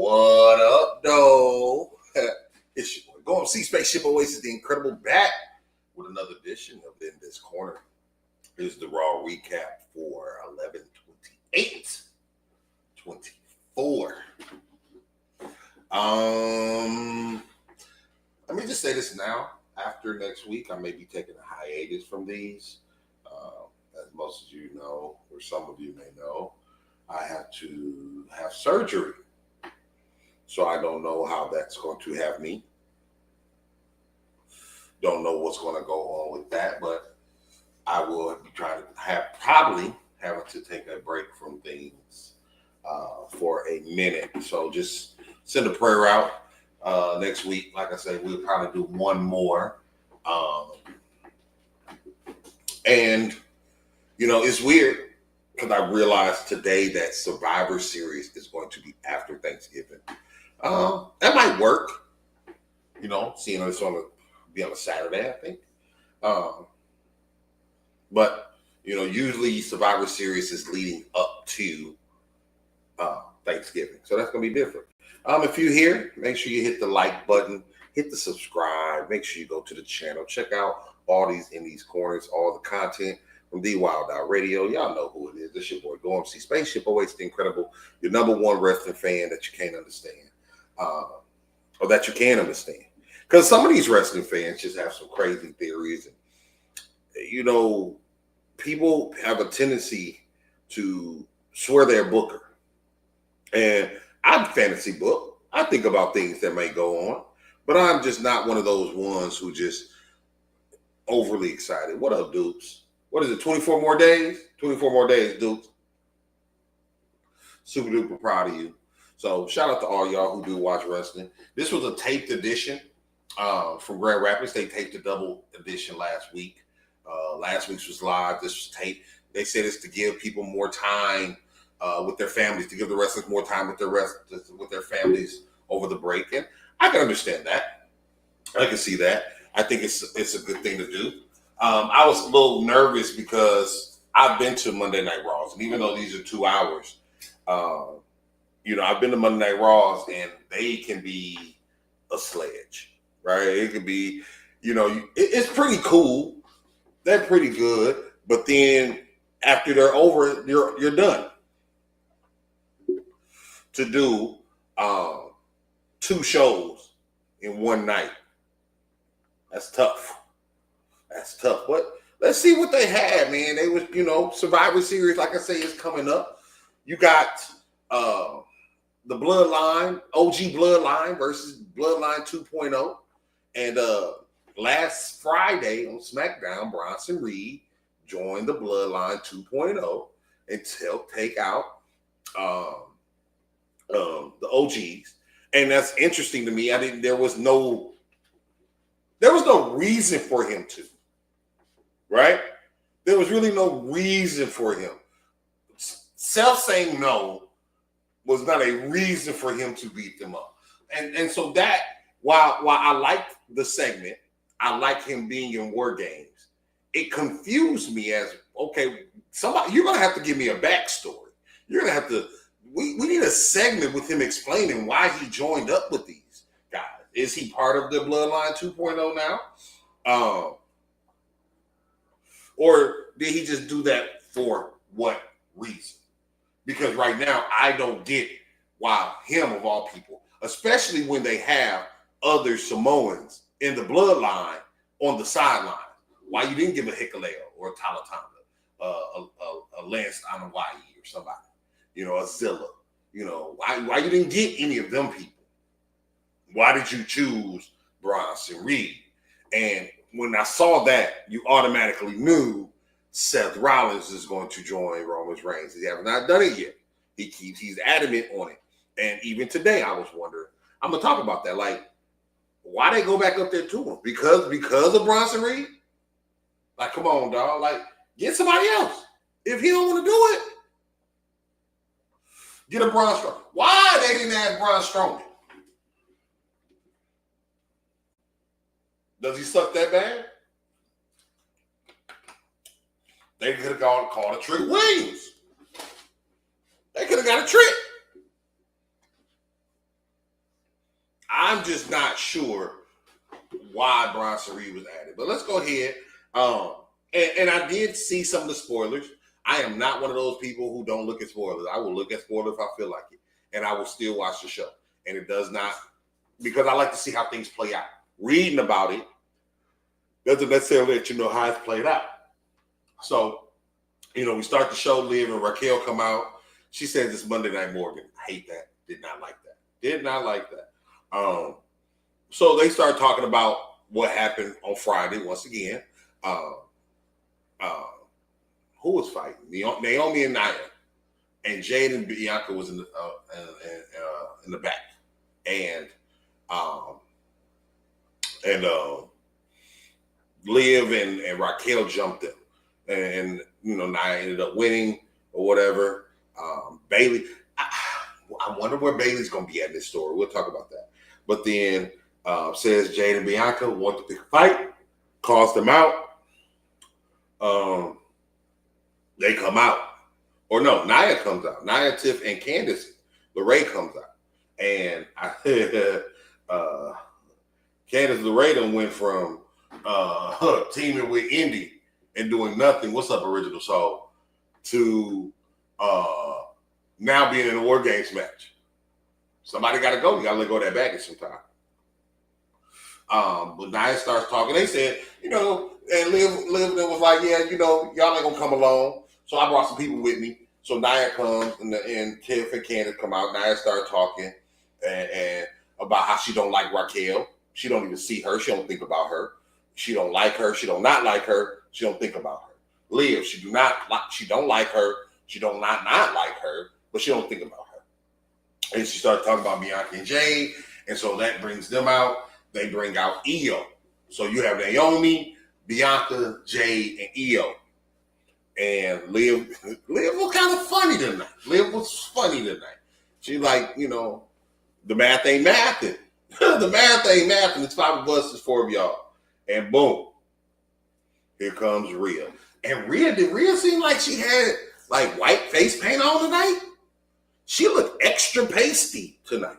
What up, though? It's your boy. Go on, see Spaceship Oasis, the Incredible, back with another edition of In This Corner. Here's the Raw recap for 11/28/24. Let me just say this now. After next week, I may be taking a hiatus from these. As most of you know, or some of you may know, I have to have surgery. So I don't know how that's going to have me. Don't know what's going to go on with that, but I will be trying to probably having to take a break from things for a minute. So just send a prayer out next week. Like I said, we'll probably do one more. And, you know, it's weird because I realized today that Survivor Series is going to be after Thanksgiving. That might work, you know, seeing it's be on a Saturday, I think. But, you know, usually Survivor Series is leading up to Thanksgiving. So that's going to be different. If you're here, make sure you hit the like button, hit the subscribe, make sure you go to the channel, check out all these in these corners, all the content from The Wild Out Radio. Y'all know who it is. This your boy, Go MC Spaceship Oasis, the Incredible, your number one wrestling fan that you can't understand. Or that you can understand. Because some of these wrestling fans just have some crazy theories. And, you know, people have a tendency to swear they're Booker. And I'm fantasy book. I think about things that may go on. But I'm just not one of those ones who just overly excited. What up, Dukes? What is it, 24 more days? 24 more days, Dukes. Super duper proud of you. So shout out to all y'all who do watch wrestling. This was a taped edition from Grand Rapids. They taped a double edition last week. Last week's was live. This was taped. They said it's to give people more time with their families, to give the wrestlers more time with their families over the break. And I can understand that. I can see that. I think it's a good thing to do. I was a little nervous because I've been to Monday Night Raws, and even though these are 2 hours, you know, I've been to Monday Night Raws, and they can be a sledge, right? It could be, you know, it's pretty cool. They're pretty good, but then after they're over, you're done. To do 2 shows in one night, that's tough. That's tough. But let's see what they had, man. They was, you know, Survivor Series, like I say, is coming up. You got the Bloodline, OG Bloodline versus Bloodline 2.0. And last Friday on SmackDown, Bronson Reed joined the Bloodline 2.0 and take out the OGs. And that's interesting to me. There was no reason for him to, right? There was really no reason for him. Seth saying no was not a reason for him to beat them up. And so that, while I like the segment, I like him being in War Games, it confused me as, okay, you're going to have to give me a backstory. You're going to have to, we need a segment with him explaining why he joined up with these guys. Is he part of the Bloodline 2.0 now? Or did he just do that for what reason? Because right now, I don't get why him, of all people, especially when they have other Samoans in the Bloodline on the sideline, why you didn't give a Hikuleo or a Talatanga, a Lance Anawai or somebody, you know, a Zilla, you know, why you didn't get any of them people? Why did you choose Bronson Reed? And when I saw that, you automatically knew Seth Rollins is going to join Roman Reigns. He has not done it yet. He's adamant on it. And even today, I was wondering, I'm going to talk about that. Like, why they go back up there to him? Because of Bronson Reed? Like, come on, dog. Like, get somebody else. If he don't want to do it, get a Braun Strowman. Why they didn't ask Braun Strowman? Does he suck that bad? They could have called a Trick Williams. They could have got a Trick. I'm just not sure why Bronson Reed was added. But let's go ahead. And I did see some of the spoilers. I am not one of those people who don't look at spoilers. I will look at spoilers if I feel like it. And I will still watch the show. And it does not, because I like to see how things play out. Reading about it doesn't necessarily let you know how it's played out. So, we start the show, Liv and Raquel come out. She says it's Monday Night Morgan. I hate that. Did not like that. So they start talking about what happened on Friday once again. Who was fighting? Naomi and Nia, and Jade and Bianca was in the back, and Liv and Raquel jumped them, and Nia ended up winning or whatever. Bailey, I wonder where Bailey's gonna be at this story. We'll talk about that. But then says Jade and Bianca want to pick a fight, calls them out. They come out. Or no, Nia comes out. Nia, Tiff, and Candice LeRae comes out. And Candice LeRae done went from teaming with Indy and doing nothing. What's up, Original Soul? To now being in a War Games match. Somebody got to go. You got to let go of that baggage sometime. But Nia starts talking. They said, and Liv was like, yeah, y'all ain't going to come along. So I brought some people with me. So Nia comes and Tiff and Candace come out. Nia started talking and about how she don't like Raquel. She don't even see her. She don't think about her. She don't like her. She don't not like her. She don't think about her. Liv, she don't like her. She don't not like her, but she don't think about her. And she started talking about Bianca and Jade. And so that brings them out. They bring out Io. So you have Naomi, Bianca, Jade, and Io. And Liv was kind of funny tonight. She's like, the math ain't mathing. The math ain't mathing. It's 5 of us, it's 4 of y'all. And boom, here comes Rhea. And did Rhea seem like she had like white face paint on tonight? She looked extra pasty tonight.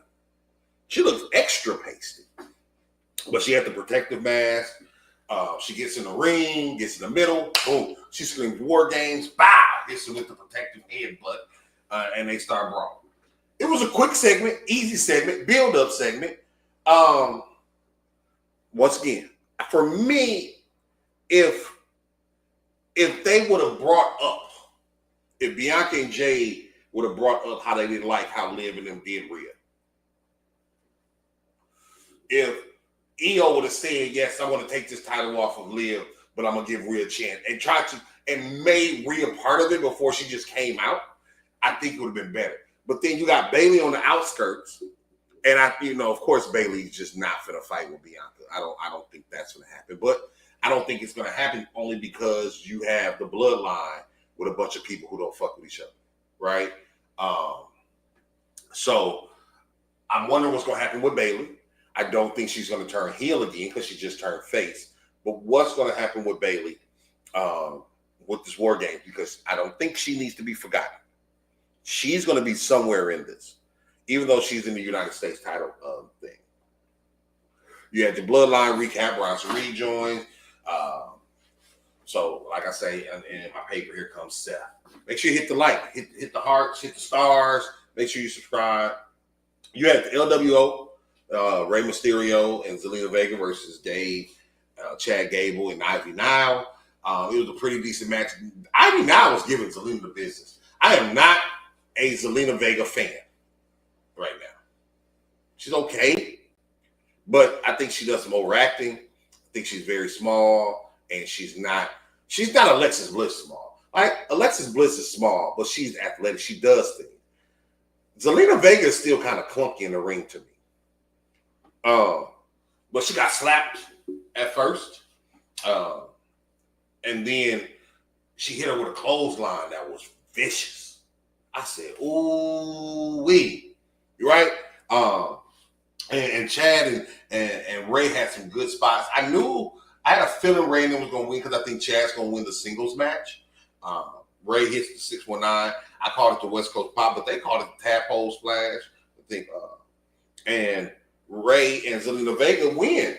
But she had the protective mask. She gets in the ring, gets in the middle, boom. She screams War Games, bow, hits her with the protective headbutt, and they start brawling. It was a quick segment, easy segment, build-up segment. Once again, for me, if they would have brought up, if Bianca and Jade would have brought up how they didn't like how Liv and them did Rhea. If Io would have said, yes, I want to take this title off of Liv, but I'm going to give Rhea a chance, and made Rhea part of it before she just came out, I think it would have been better. But then you got Bailey on the outskirts, and of course, Bailey's just not going to fight with Bianca. I don't think that's going to happen. But I don't think it's going to happen only because you have the bloodline with a bunch of people who don't fuck with each other, right? So I'm wondering what's going to happen with Bailey. I don't think she's going to turn heel again because she just turned face. But what's going to happen with Bailey with this War Game? Because I don't think she needs to be forgotten. She's going to be somewhere in this, even though she's in the United States title thing. You had the Bloodline recap. Bronson Reed joined. So, like I say, in my paper, here comes Seth. Make sure you hit the like, hit the hearts, hit the stars. Make sure you subscribe. You had the LWO. Rey Mysterio and Zelina Vega versus Chad Gable and Ivy Nile. It was a pretty decent match. Ivy Nile was giving Zelina the business. I am not a Zelina Vega fan right now. She's okay, but I think she does some overacting. I think she's very small, and she's not Alexis Bliss small. Like Alexis Bliss is small, but she's athletic. She does things. Zelina Vega is still kind of clunky in the ring to me. But she got slapped at first. And then she hit her with a clothesline that was vicious. I said, ooh wee. You're right. And Chad and Ray had some good spots. I had a feeling Ray and them was gonna win because I think Chad's gonna win the singles match. Ray hits the 619. I called it the West Coast Pop, but they called it the Tadpole Splash. I think and Ray and Zelina Vega win.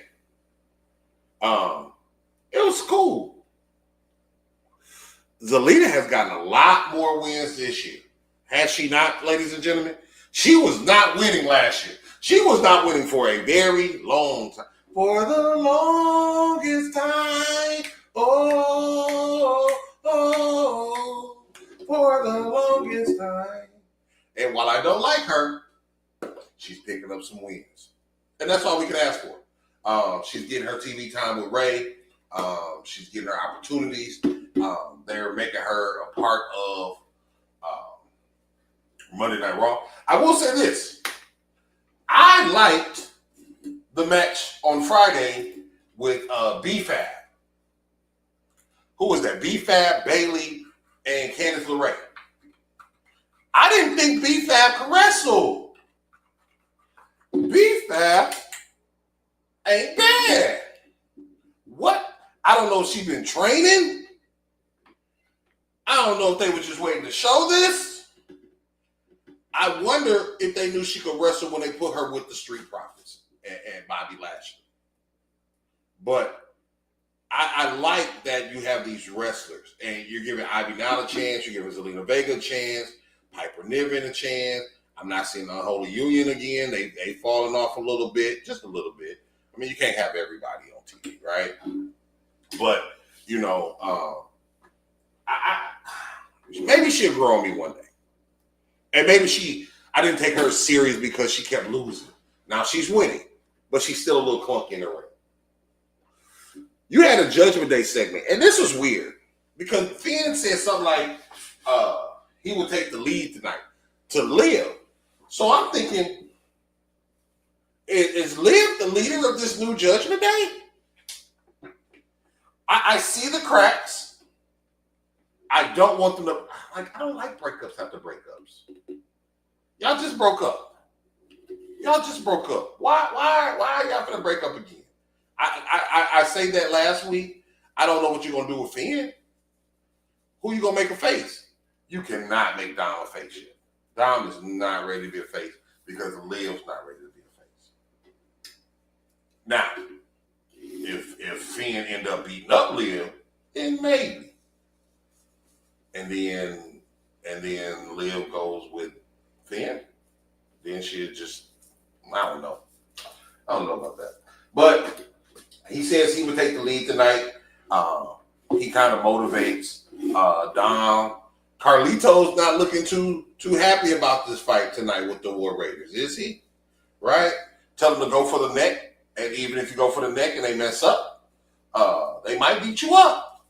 It was cool. Zelina has gotten a lot more wins this year. Has she not, ladies and gentlemen? She was not winning last year. She was not winning for a very long time. For the longest time. Oh, for the longest time. And while I don't like her, she's picking up some wins. And that's all we can ask for. She's getting her TV time with Ray. She's getting her opportunities. They're making her a part of Monday Night Raw. I will say this. I liked the match on Friday with B-Fab. Who was that? B-Fab, Bailey, and Candice LeRae. I didn't think B-Fab could wrestle. B-Fab ain't bad. What? I don't know if she's been training. I don't know if they were just waiting to show this. I wonder if they knew she could wrestle when they put her with the Street Profits and Bobby Lashley. But I like that you have these wrestlers and you're giving Ivy Nile a chance, you're giving Zelina Vega a chance, Piper Niven a chance. I'm not seeing Unholy Union again. They've fallen off a little bit, just a little bit. I mean, you can't have everybody on TV, right? But, you know, maybe she'll grow on me one day. And maybe I didn't take her serious because she kept losing. Now she's winning, but she's still a little clunky in the ring. You had a Judgment Day segment, and this was weird because Finn said something like he would take the lead tonight to Liv. So I'm thinking, is Liv the leader of this new Judgment Day? I see the cracks. I don't want them to. I don't like breakups after breakups. Y'all just broke up. Why are y'all gonna break up again? I said that last week. I don't know what you're gonna do with Finn. Who you gonna make a face? You cannot make Dom a face yet. Dom is not ready to be a face because Liv's not ready to be a face. Now, if Finn end up beating up Liv, then maybe. And then Liv goes with Finn. Then she'll just, I don't know about that. But he says he would take the lead tonight. He kind of motivates Dom. Carlito's not looking too happy about this fight tonight with the War Raiders, is he? Right? Tell them to go for the neck. And even if you go for the neck and they mess up, they might beat you up.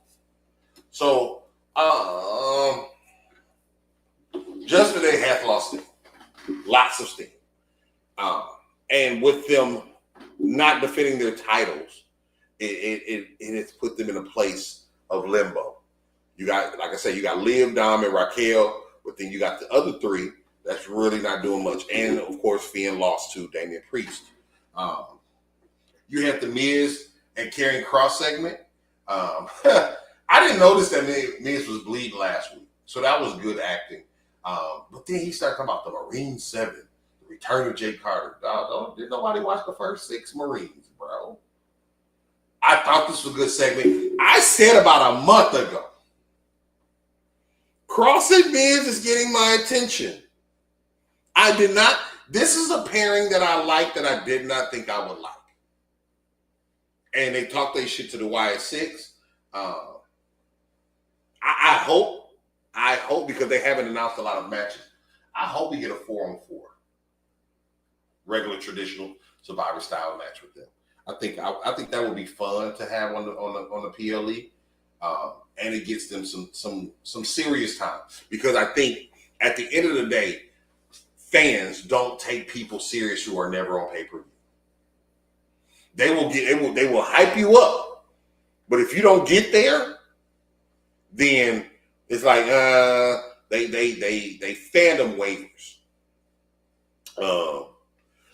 So, Judgment Day has lost steam. Lots of steam. And with them not defending their titles, it has put them in a place of limbo. You got, like I said, you got Liv, Dom, and Raquel, but then you got the other three that's really not doing much. And, of course, Finn lost to Damian Priest. You have the Miz and Karrion Kross segment. I didn't notice that Miz was bleeding last week, so that was good acting. But then he started talking about the Marine 7, the return of Jake Carter. Did nobody watch the first 6 Marines, bro? I thought this was a good segment. I said about a month ago, Kross and Miz is getting my attention. I did not. This is a pairing that I like that I did not think I would like. And they talked their shit to the YS6. I hope because they haven't announced a lot of matches. I hope we get a 4-on-4 regular traditional Survivor style match with them. I think that would be fun to have on the PLE, and it gets them some serious time because I think at the end of the day, fans don't take people serious who are never on pay-per-view. They will hype you up, but if you don't get there, then it's like they fandom waivers.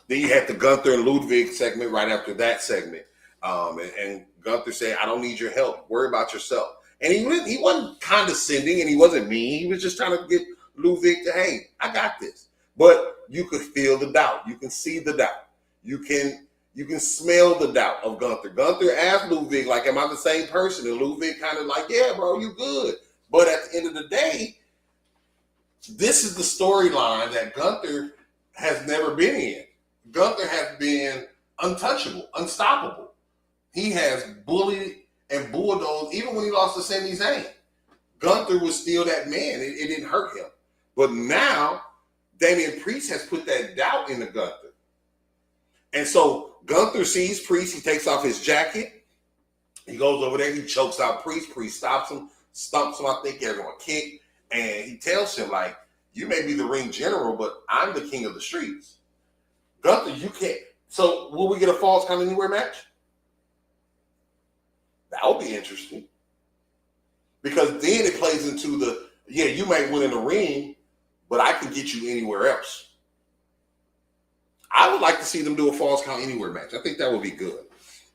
Then you had the Gunther and Ludwig segment right after that segment, and Gunther said, "I don't need your help. Worry about yourself." And he wasn't condescending and he wasn't mean. He was just trying to get Ludwig to, "Hey, I got this." But you could feel the doubt. You can see the doubt. you can smell the doubt of Gunther. Gunther asked Ludwig, like, am I the same person? And Ludwig kind of like, yeah, bro, you good. But at the end of the day, this is the storyline that Gunther has never been in. Gunther has been untouchable, unstoppable. He has bullied and bulldozed, even when he lost to Sami Zayn. Gunther was still that man. It didn't hurt him. But now, Damian Priest has put that doubt into Gunther. And so Gunther sees Priest. He takes off his jacket. He goes over there. He chokes out Priest. Priest stops him, stumps him. I think they're going to kick. And he tells him, like, you may be the ring general, but I'm the king of the streets. Gunther, you can't. So will we get a Falls Count Anywhere match? That would be interesting. Because then it plays into the, yeah, you might win in the ring, but I can get you anywhere else. I would like to see them do a Falls Count Anywhere match. I think that would be good.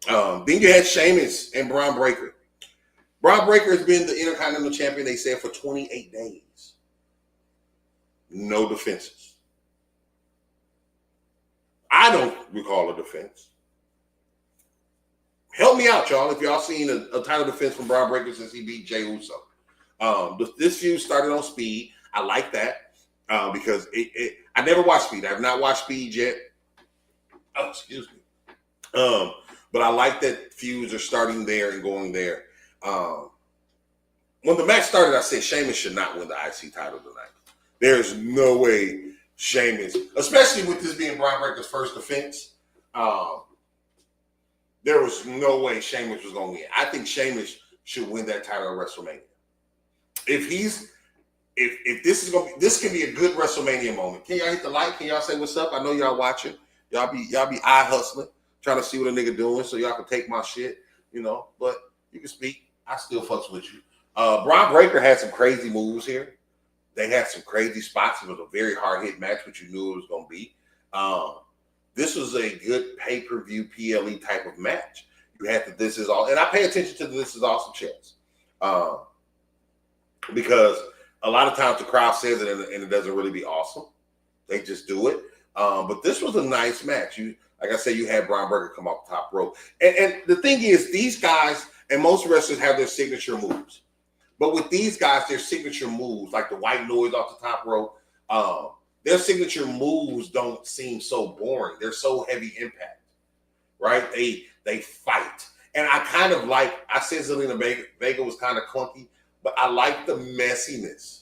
Then you had Sheamus and Braun Breaker. Braun Breaker has been the Intercontinental Champion, they said, for 28 days. No defenses. I don't recall a defense. Help me out, y'all, if y'all seen a title defense from Braun Breaker since he beat Jey Uso. This feud started on Speed. I like that because I never watched Speed. I have not watched Speed yet. Oh, excuse me. But I like that feuds are starting there and going there. When the match started, I said Sheamus should not win the IC title tonight. There's no way Sheamus, especially with this being Braun Breaker's first defense, there was no way Sheamus was going to win. I think Sheamus should win that title at WrestleMania. If this is going to be, this can be a good WrestleMania moment. Can y'all hit the like? Can y'all say what's up? I know y'all watching. Y'all be eye hustling, trying to see what a nigga doing so y'all can take my shit, you know. But you can speak. I still fucks with you. Braun Breaker had some crazy moves here. They had some crazy spots. It was a very hard-hit match, but you knew it was going to be. This was a good pay-per-view PLE type of match. You had the This Is All, and I pay attention to the This Is Awesome chants because a lot of times the crowd says it and it doesn't really be awesome. They just do it. But this was a nice match. Like I said, you had Braun Breaker come off the top rope. And the thing is, these guys and most wrestlers have their signature moves. But with these guys, their signature moves, like the white noise off the top rope, their signature moves don't seem so boring. They're so heavy impact, right? They fight. And I kind of like, I said Zelina Vega was kind of clunky, but I like the messiness.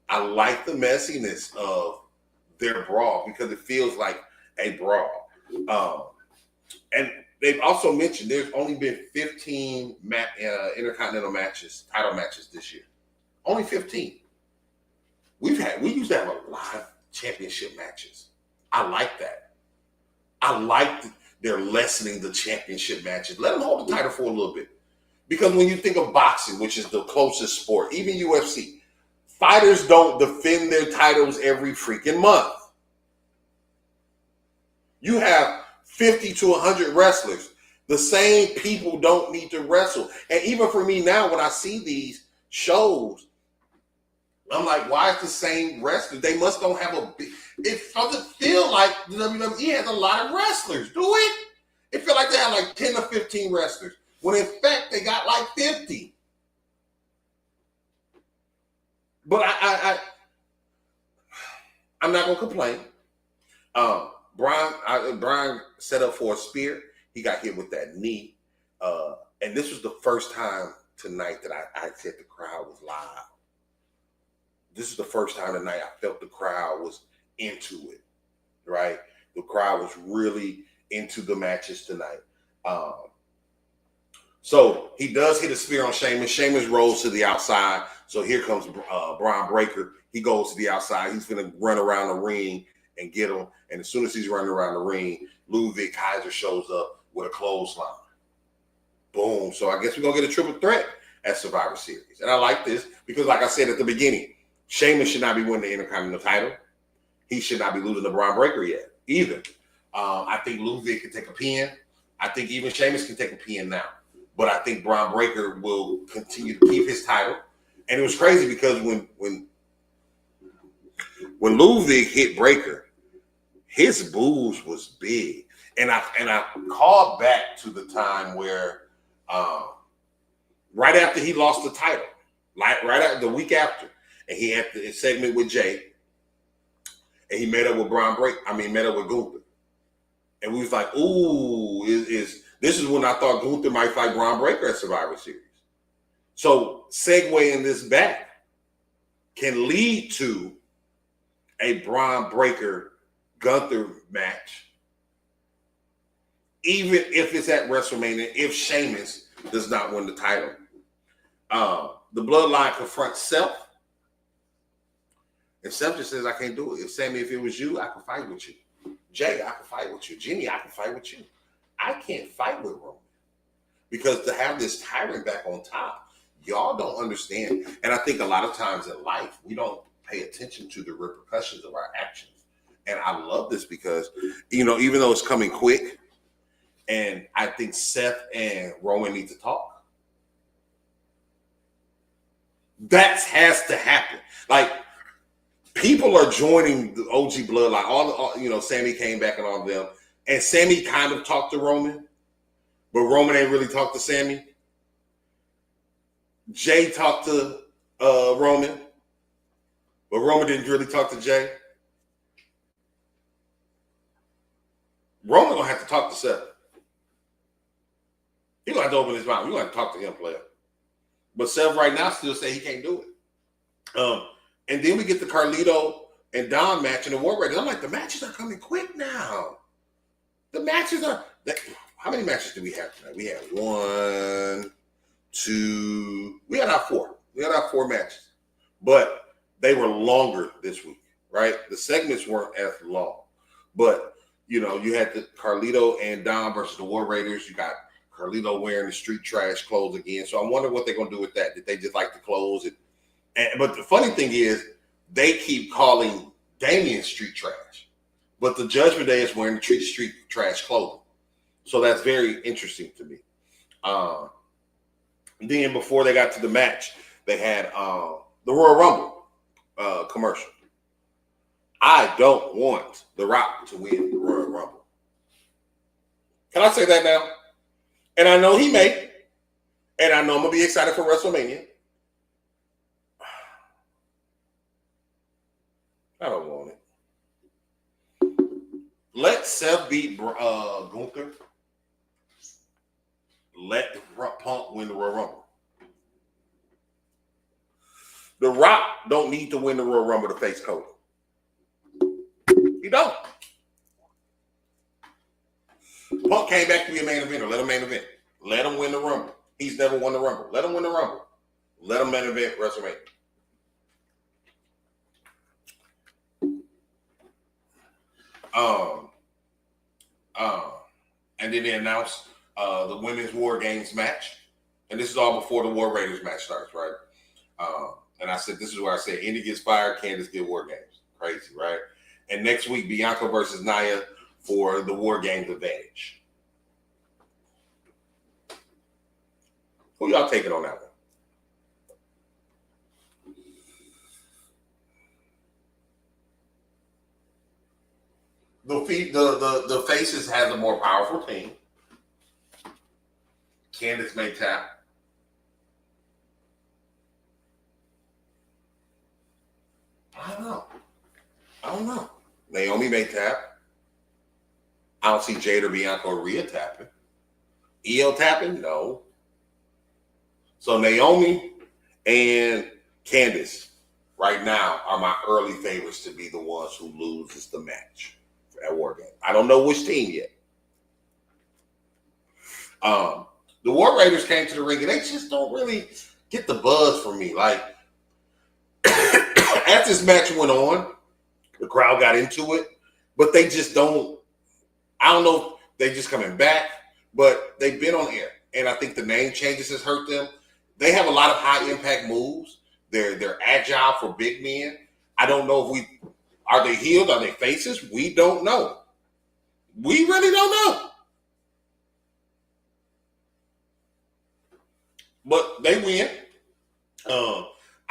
I like the messiness of their brawl because it feels like a brawl. And they've also mentioned there's only been 15 Intercontinental matches, title matches this year. Only 15. We used to have a lot of championship matches. I like that. I like they're lessening the championship matches. Let them hold the title for a little bit. Because when you think of boxing, which is the closest sport, even UFC, fighters don't defend their titles every freaking month. You have 50 to 100 wrestlers. The same people don't need to wrestle. And even for me now, when I see these shows, I'm like, why is the same wrestler? They must don't have a big... It doesn't feel like the WWE has a lot of wrestlers, do it? It feels like they have like 10 or 15 wrestlers, when in fact they got like 50. But I'm not going to complain. Brian set up for a spear. He got hit with that knee. And this was the first time tonight that I said the crowd was loud. This is the first time tonight I felt the crowd was into it, right? The crowd was really into the matches tonight. So he does hit a spear on Sheamus. Sheamus rolls to the outside. So here comes Braun Breaker. He goes to the outside. He's going to run around the ring and get him. And as soon as he's running around the ring, Ludwig Kaiser shows up with a clothesline. Boom. So I guess we're going to get a triple threat at Survivor Series. And I like this because, like I said at the beginning, Sheamus should not be winning the Intercontinental title. He should not be losing to Braun Breaker yet, either. I think Ludwig can take a pin. I think even Sheamus can take a pin now. But I think Braun Breaker will continue to keep his title. And it was crazy because when Ludwig hit Breaker, his booze was big. And I called back to the time where right after he lost the title, like right after the week after, and he had the segment with Jay, and he met up with met up with Gunther. And we was like, ooh, this is when I thought Gunther might fight Braun Breaker at Survivor Series. So segueing this back can lead to a Braun Breaker Gunther match, even if it's at WrestleMania, if Sheamus does not win the title. The Bloodline confronts Seth. And Seth just says, I can't do it. If Sammy, if it was you, I could fight with you. Jay, I could fight with you. Jimmy, I could fight with you. I can't fight with Roman. Because to have this tyrant back on top, y'all don't understand. And I think a lot of times in life, we don't pay attention to the repercussions of our actions. And I love this because, even though it's coming quick, and I think Seth and Roman need to talk, that has to happen. Like, people are joining the OG Bloodline. All Sammy came back and all of them. And Sammy kind of talked to Roman, but Roman ain't really talked to Sammy. Jay talked to Roman, but Roman didn't really talk to Jay. Roman gonna have to talk to Seth. He gonna have to open his mouth. You gonna have to talk to him, player. But Seth right now still say he can't do it. And then we get the Carlito and Don match in the War Raiders. I'm like, the matches are coming quick now. The matches are. How many matches do we have tonight? We had 1, 2. We had our 4. We had our 4 matches, but they were longer this week, right? The segments weren't as long, but you had the Carlito and Don versus the War Raiders. You got Carlito wearing the street trash clothes again. So I wonder what they're gonna do with that. Did they just like the clothes? But the funny thing is, they keep calling Damian street trash, but the Judgment Day is wearing the street trash clothing. So that's very interesting to me. Then before they got to the match, they had the Royal Rumble commercial. I don't want The Rock to win the Royal Rumble. Can I say that now? And I know he may. And I know I'm going to be excited for WrestleMania. I don't want it. Let Seth beat Gunther. Let Punk win the Royal Rumble. The Rock don't need to win the Royal Rumble to face Cody. He don't. Punk came back to be a main eventer. Let him main event. Let him win the Rumble. He's never won the Rumble. Let him win the Rumble. Let him main event WrestleMania. And then they announced the Women's War Games match. And this is all before the War Raiders match starts, right? And I said, this is where I said, Indy gets fired, Candice get War Games. Crazy, right? And next week, Bianca versus Nia for the War Games advantage. Who y'all taking on that one? The Faces has a more powerful team. Candice may tap. I don't know. Naomi may tap. I don't see Jade or Bianca or Rhea tapping. Io tapping? No. So Naomi and Candice right now are my early favorites to be the ones who loses the match at War Games. I don't know which team yet. The War Raiders came to the ring and they just don't really get the buzz from me. Like, as this match went on, the crowd got into it, but they just don't. I don't know if they just coming back, but they've been on air, and I think the name changes has hurt them. They have a lot of high impact moves. They're agile for big men. I don't know if are they healed, are they faces? We don't know. We really don't know. But they win.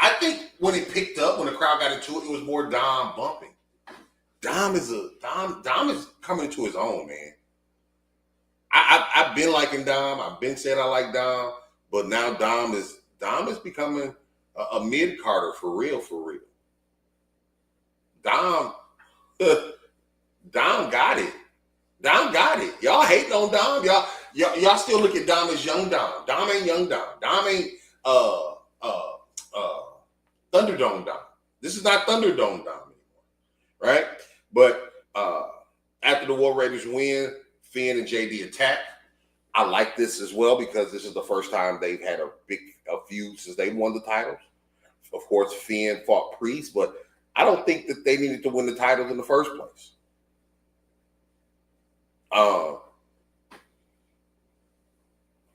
I think when it picked up, when the crowd got into it, it was more Dom bumping. Dom is coming into his own, man. I've been liking Dom. I've been saying I like Dom, but now Dom is becoming a mid Carter for real, for real. Dom, Dom got it. Dom got it. Y'all hating on Dom. Y'all still look at Dom as young Dom. Dom ain't young Dom. Dom ain't Thunderdome Dom. This is not Thunderdome Dom anymore, right? But after the War Raiders win, Finn and JD attack. I like this as well because this is the first time they've had a feud since they won the titles. Of course, Finn fought Priest, but I don't think that they needed to win the titles in the first place.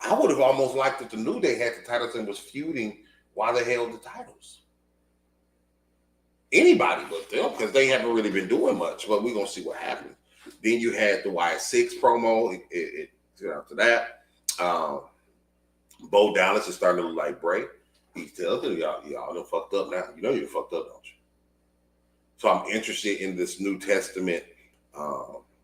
I would have almost liked that the New Day had the titles and was feuding while they held the titles. Anybody but them, because they haven't really been doing much, but we're going to see what happens. Then you had the Y6 promo. After that, Bo Dallas is starting to look like Bray. He tells them, y'all done fucked up now. You know you fucked up, don't you? So I'm interested in this New Testament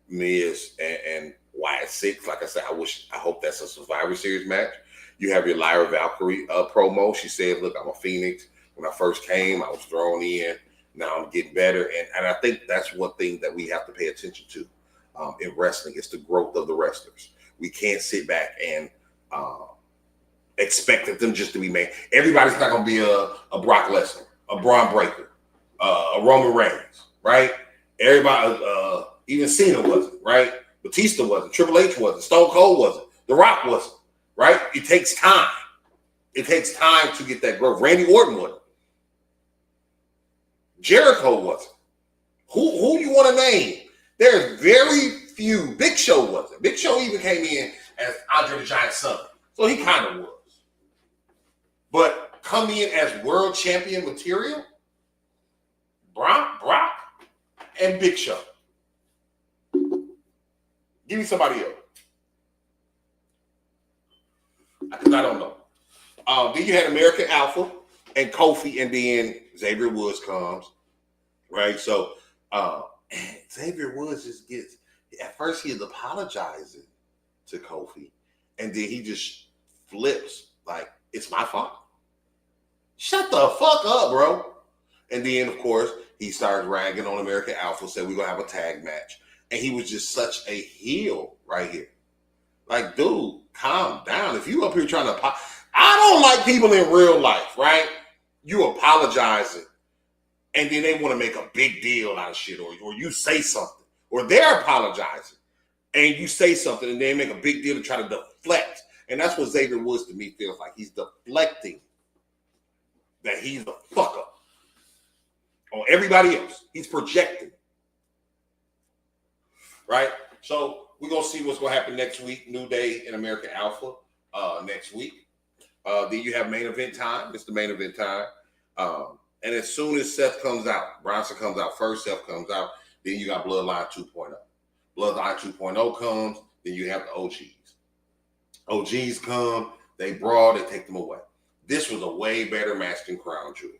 Miz and Y6. Like I said, I hope that's a Survivor Series match. You have your Lyra Valkyrie promo. She said, look, I'm a Phoenix. When I first came, I was thrown in. Now I'm getting better. And I think that's one thing that we have to pay attention to in wrestling. It's the growth of the wrestlers. We can't sit back and expect them just to be made. Everybody's not going to be a Brock Lesnar, a Braun Breaker, a Roman Reigns, right? Everybody, even Cena wasn't, right? Batista wasn't, Triple H wasn't, Stone Cold wasn't, The Rock wasn't, right? It takes time. It takes time to get that growth. Randy Orton wasn't. Jericho wasn't. Who you want to name? There's very few. Big Show wasn't. Big Show even came in as Andre the Giant's son. So he kind of was. But come in as world champion material, Brock, and Big Show. Give me somebody else. Because I don't know. Then you had American Alpha and Kofi, and then Xavier Woods comes, right? So Xavier Woods just gets, at first he is apologizing to Kofi, and then he just flips like, it's my fault. Shut the fuck up, bro. And then, of course, he starts ragging on American Alpha, said we're going to have a tag match. And he was just such a heel right here. Like, dude, calm down. If you up here trying to, I don't like people in real life, right? You apologizing, and then they want to make a big deal out of shit, or you say something, or they're apologizing, and you say something, and they make a big deal to try to deflect. And that's what Xavier Woods to me feels like. He's deflecting that he's the fuck up on everybody else. He's projecting. Right? So we're going to see what's going to happen next week. New Day and American Alpha next week. Then you have main event time. It's the main event time. And as soon as Seth comes out, Bronson comes out first, Seth comes out, then you got Bloodline 2.0. Bloodline 2.0 comes, then you have the OGs. OGs come, they brawl, they take them away. This was a way better match than Crown Jewel.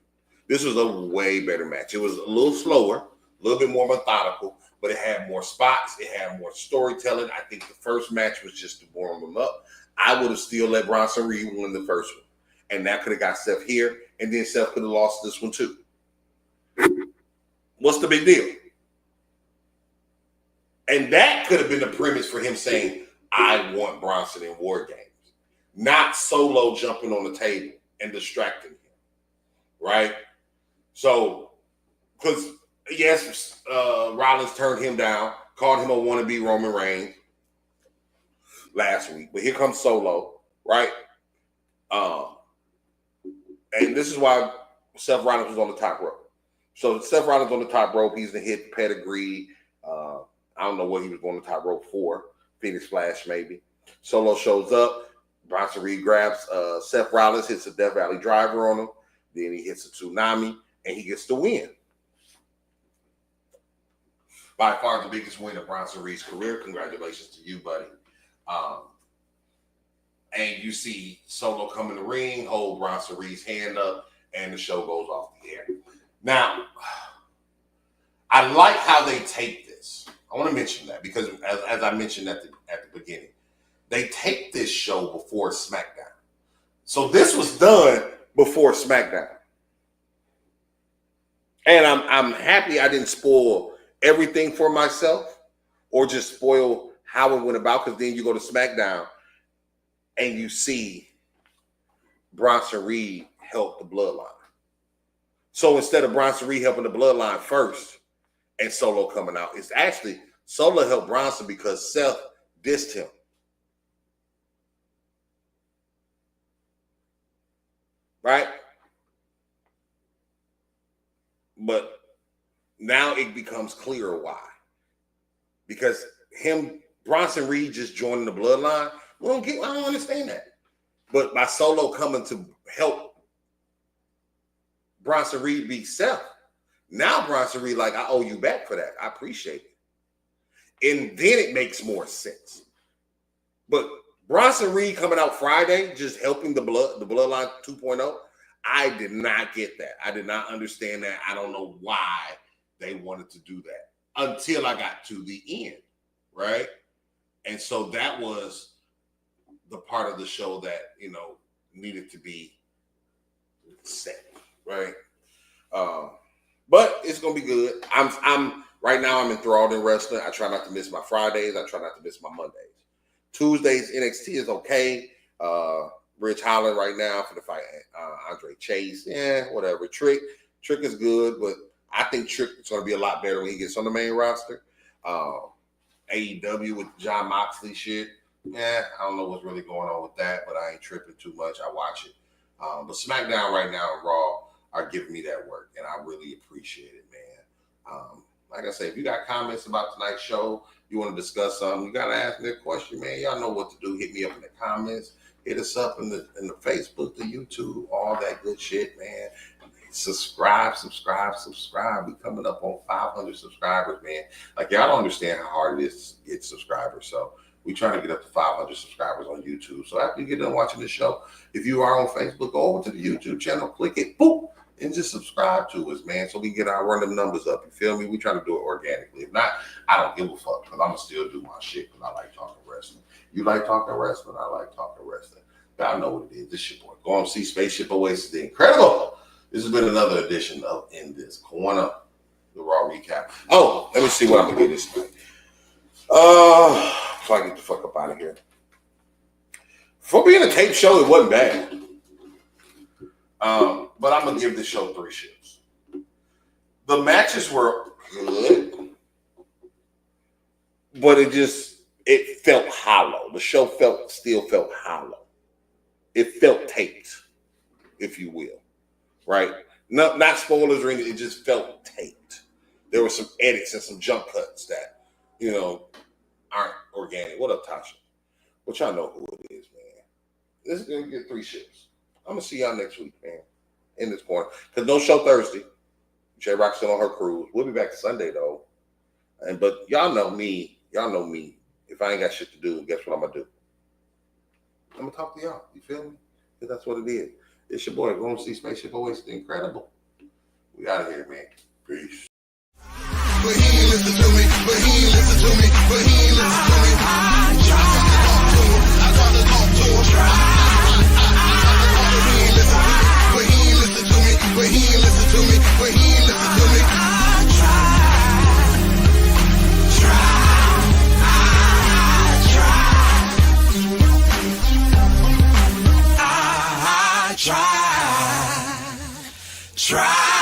This was a way better match. It was a little slower, a little bit more methodical, but it had more spots. It had more storytelling. I think the first match was just to warm them up. I would have still let Bronson Reed win the first one. And that could have got Seth here. And then Seth could have lost this one too. What's the big deal? And that could have been the premise for him saying, I want Bronson in War Games. Not Solo jumping on the table and distracting him. Right? So, because, yes, Rollins turned him down, called him a wannabe Roman Reigns last week. But here comes Solo, right? And this is why Seth Rollins was on the top rope. So Seth Rollins on the top rope. He's the hit pedigree. I don't know what he was going to the top rope for. Phoenix Splash, maybe. Solo shows up. Bronson Reed grabs Seth Rollins, hits a Death Valley driver on him. Then he hits a tsunami, and he gets the win. By far the biggest win of Bronson Reed's career. Congratulations to you, buddy. And you see Solo come in the ring, hold Bronson Reed's hand up, and the show goes off the air. Now, I like how they take this. I want to mention that because as I mentioned at the beginning, they take this show before SmackDown. So this was done before SmackDown. And I'm happy I didn't spoil everything for myself or just spoil how it went about, because then you go to SmackDown and you see Bronson Reed help the Bloodline. So instead of Bronson Reed helping the Bloodline first and Solo coming out, it's actually Solo helped Bronson because Seth dissed him. Right? But now it becomes clearer why. Because Bronson Reed just joining the Bloodline, I don't understand that. But by Solo coming to help Bronson Reed beat Seth, now Bronson Reed like, I owe you back for that. I appreciate it. And then it makes more sense. But Bronson Reed coming out Friday, just helping the Bloodline 2.0, I did not get that. I did not understand that. I don't know why they wanted to do that until I got to the end, right? And so that was the part of the show that, needed to be set, right? But it's gonna be good. I'm right now. I'm enthralled in wrestling. I try not to miss my Fridays. I try not to miss my Mondays. Tuesdays NXT is okay. Rich Holland right now for the fight. Andre Chase, whatever. Trick is good, but I think Trick is going to be a lot better when he gets on the main roster. AEW with John Moxley shit. I don't know what's really going on with that, but I ain't tripping too much. I watch it. But SmackDown right now and Raw are giving me that work, and I really appreciate it, man. Like I say, if you got comments about tonight's show, you want to discuss something, you got to ask me a question, man. Y'all know what to do. Hit me up in the comments. Hit us up in the Facebook, the YouTube, all that good shit, man. Subscribe. We coming up on 500 subscribers, man. Like, y'all don't understand how hard it is to get subscribers. So we trying to get up to 500 subscribers on YouTube. So after you get done watching this show, if you are on Facebook, go over to the YouTube channel, click it, boop, and just subscribe to us, man, so we can run them numbers up. You feel me? We trying to do it organically. If not, I don't give a fuck, because I'm going to still do my shit because I like talking wrestling. You like talking wrestling? I like talking wrestling. Y'all know what it is. This your boy. Go on, see Spaceship Oasis, the Incredible. This has been another edition of In This Corner, the Raw recap. Oh, let me see what I'm going to do this night. So I get the fuck up out of here. For being a tape show, it wasn't bad. But I'm going to give this show 3 shifts. The matches were good, but it felt hollow. The show still felt hollow. It felt taped, if you will, right? Not spoilers or anything. It just felt taped. There were some edits and some jump cuts that, aren't organic. What up, Tasha? But y'all know who it is, man. This is going to get 3 shifts. I'm going to see y'all next week, man, in this corner. Because no show Thursday. J-Rock's still on her cruise. We'll be back Sunday, though. But y'all know me. If I ain't got shit to do, guess what I'm going to do? I'm going to talk to y'all. You feel me? Because that's what it is. It's your boy. Go and see Spaceship Oasis, the Incredible. We out of here, man. Peace. But he ain't listen to me. But he ain't listen to me. But he ain't listen to me. I tried to talk to him. He ain't listen to me. But he ain't listen to me. But he ain't listen to me. But he ain't listen to me. Try.